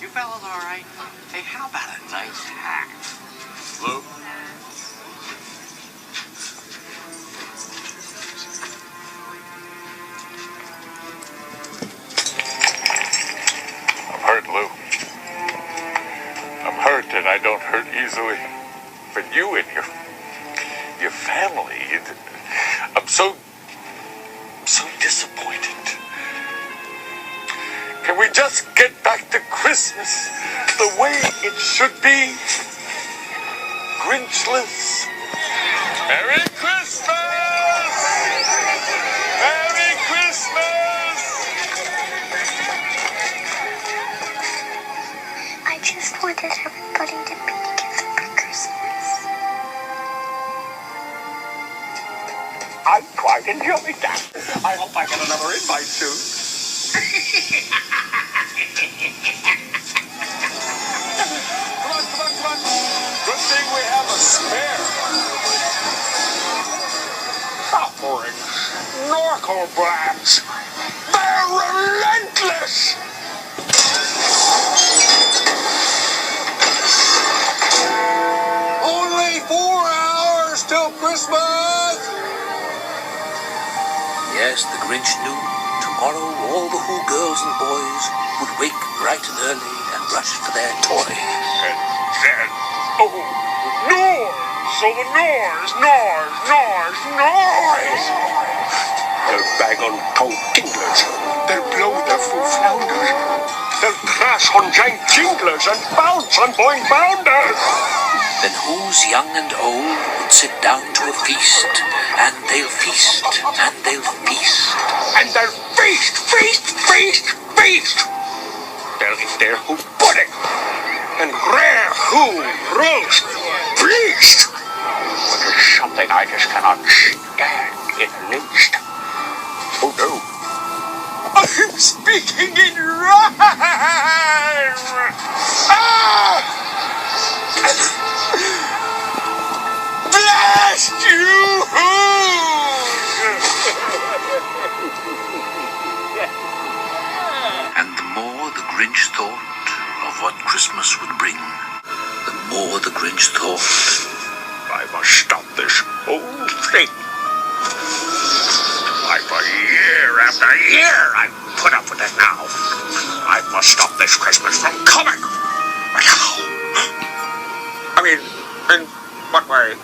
fellas all right? Hey, how about a nice hat? Lou? I'm hurt, Lou. I'm hurt, and I don't hurt easily. But you and your family, I'm so disappointed. Can we just get back to Christmas the way it should be? Grinchless. Merry Christmas! Merry Christmas! I just wanted everybody to be together for Christmas. I quite enjoyed that. I hope I get another invite soon. Come on. Good thing we have a spare. Suffering snorkel blacks. They're relentless. Only 4 hours till Christmas. Yes, the Grinch knew. Tomorrow all the Who girls and boys would wake bright and early and rush for their toys. And then, noise! So the noise! They'll bang on tongue tinglers. They'll blow their full flounders. They'll crash on giant jinglers and bounce on boing bounders. Then who's young and old would sit down to a feast, and they'll feast, and they'll feast. And they'll feast. They'll eat their Who pudding and rare Who roast beast, which is something I just cannot stand in the least. Oh no. I'm speaking in rhyme! Blast you, And the more the Grinch thought of what Christmas would bring, the more the Grinch thought, I must stop this whole thing. Why, for year after year, I've put up with it now. I must stop this Christmas from coming. I mean, in what way?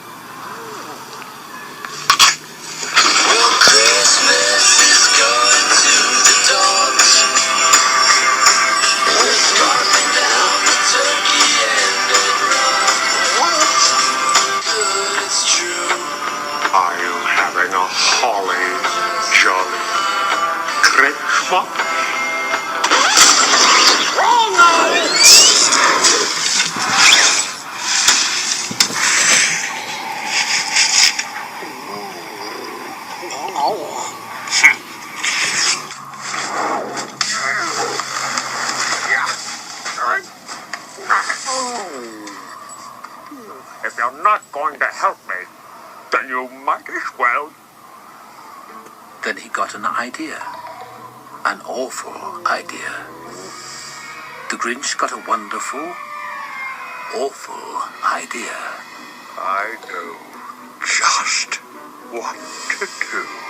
Well, Christmas is going to the dogs. We're scarfing down the turkey and the grub. Good, it's true. Are you having a holly jolly Christmas? Wrong If you're not going to help me, then you might as well. then he got an idea. An awful idea. The Grinch got a wonderful, awful idea. I know just what to do.